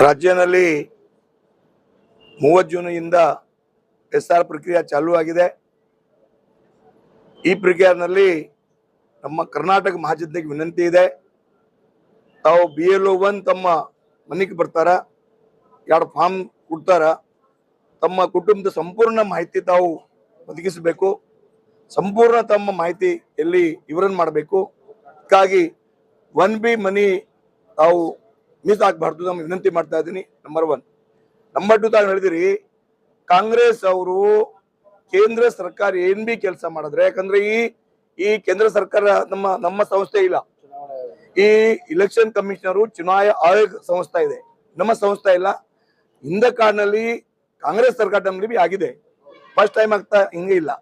ರಾಜ್ಯದಲ್ಲಿ 30 ಜೂನ್ನಿಂದ SR ಪ್ರಕ್ರಿಯೆ ಚಾಲೂ ಆಗಿದೆ. ಈ ಪ್ರಕ್ರಿಯೆಯಲ್ಲಿ ನಮ್ಮ ಕರ್ನಾಟಕ ಮಹಾಜನತೆಗೆ ವಿನಂತಿ ಇದೆ, ತಾವು BLO 1 ತಮ್ಮ ಮನೆಗೆ ಬರ್ತಾರ, 2 ಫಾರ್ಮ್ ಕೊಡ್ತಾರ, ತಮ್ಮ ಕುಟುಂಬದ ಸಂಪೂರ್ಣ ಮಾಹಿತಿ ತಾವು ಒದಗಿಸಬೇಕು. ಸಂಪೂರ್ಣ ತಮ್ಮ ಮಾಹಿತಿ ಎಲ್ಲಿ ವಿವರಣೆ ಮಾಡಬೇಕು. ಹಾಗಾಗಿ 1B ಮನಿ ತಾವು ಮಿಸ್ ಆಗಬಾರ್ದು ನಮ್ಮ ವಿನಂತಿ ಮಾಡ್ತಾ ಇದ್ದೀನಿ. ನಂಬರ್ 1. ನಂಬರ್ 2 ತಾವು ಹೇಳಿದಿರಿ ಕಾಂಗ್ರೆಸ್ ಅವರು ಕೇಂದ್ರ ಸರ್ಕಾರ ಏನ್ ಬಿ ಕೆಲಸ ಮಾಡಿದ್ರೆ, ಯಾಕಂದ್ರೆ ಈ ಕೇಂದ್ರ ಸರ್ಕಾರ ನಮ್ಮ ಸಂಸ್ಥೆ ಇಲ್ಲ, ಈ ಇಲೆಕ್ಷನ್ ಕಮಿಷನರು ಚುನಾವಣಾ ಆಯೋಗ ಸಂಸ್ಥೆ ಇದೆ, ನಮ್ಮ ಸಂಸ್ಥೆ ಇಲ್ಲ. ಇಂದ ಕಾರಣದಲ್ಲಿ ಕಾಂಗ್ರೆಸ್ ಸರ್ಕಾರದಲ್ಲಿ ಬಿ ಆಗಿದೆ, ಫಸ್ಟ್ ಟೈಮ್ ಆಗ್ತಾ ಹಿಂಗೆ ಇಲ್ಲ.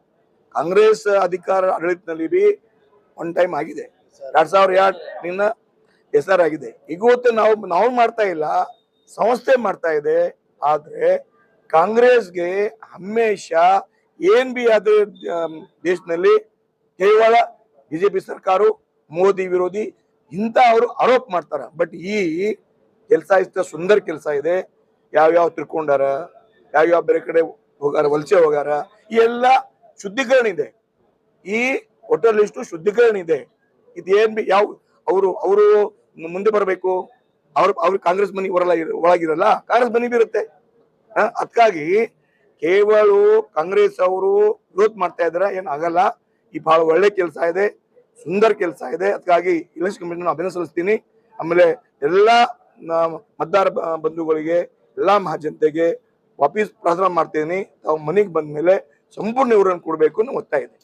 ಕಾಂಗ್ರೆಸ್ ಅಧಿಕಾರ ಆಡಳಿತದಲ್ಲಿ ಬಿ ಒನ್ ಟೈಮ್ ಆಗಿದೆ, 2002 SR ಆಗಿದೆ. ಇವತ್ತು ನಾವು ಮಾಡ್ತಾ ಇಲ್ಲ, ಸಂಸ್ಥೆ ಮಾಡ್ತಾ ಇದೆ. ಆದ್ರೆ ಕಾಂಗ್ರೆಸ್ಗೆ ಹಮೇಶ ಏನ್ ಬಿ ಆದ ದೇಶದಲ್ಲಿ ಕೇವಲ ಬಿಜೆಪಿ ಸರ್ಕಾರ ಮೋದಿ ವಿರೋಧಿ ಇಂತ ಅವರು ಆರೋಪ ಮಾಡ್ತಾರ. ಬಟ್ ಈ ಕೆಲಸ ಇಷ್ಟ ಸುಂದರ ಕೆಲಸ ಇದೆ. ಯಾವ್ಯಾವ ತಿಳ್ಕೊಂಡಾರ, ಯಾವ್ಯಾವ ಬೇರೆ ಕಡೆ ಹೋಗಾರ, ವಲಸೆ ಹೋಗಾರ, ಈ ಎಲ್ಲ ಶುದ್ಧೀಕರಣ ಇದೆ. ಈ ವೋಟರ್ ಲಿಸ್ಟ್ ಶುದ್ಧೀಕರಣ ಇದೆ. ಇದೇನ್ ಬಿ ಯಾವ ಅವರು ಮುಂದೆ ಬರಬೇಕು, ಅವ್ರು ಕಾಂಗ್ರೆಸ್ ಮನಿ ಒಳಗಿರಲ್ಲ, ಕಾಂಗ್ರೆಸ್ ಮನಿ ಬಿ ಇರುತ್ತೆ. ಅದಕ್ಕಾಗಿ ಕೇವಲ ಕಾಂಗ್ರೆಸ್ ಅವರು ವಿರೋಧ ಮಾಡ್ತಾ ಇದಾರೆ, ಏನ್ ಆಗಲ್ಲ. ಈ ಬಹಳ ಒಳ್ಳೆ ಕೆಲಸ ಇದೆ, ಸುಂದರ ಕೆಲಸ ಇದೆ. ಅದಕ್ಕಾಗಿ ಇಲೆಕ್ಷನ್ ಕಮಿಷನ್ ಅಭಿನಂದನೆ ಸಲ್ಲಿಸ್ತೀನಿ. ಆಮೇಲೆ ಎಲ್ಲಾ ಮತದಾರ ಬಂಧುಗಳಿಗೆ, ಎಲ್ಲಾ ಮಹಾಜನತೆಗೆ ವಾಪಸ್ ಪ್ರಾರ್ಥನೆ ಮಾಡ್ತೀನಿ, ತಾವು ಮನೆಗೆ ಬಂದ ಮೇಲೆ ಸಂಪೂರ್ಣ ವಿವರಣೆ ಕೊಡಬೇಕು ಅನ್ನೋ ಒತ್ತಾಯ ಇದೆ.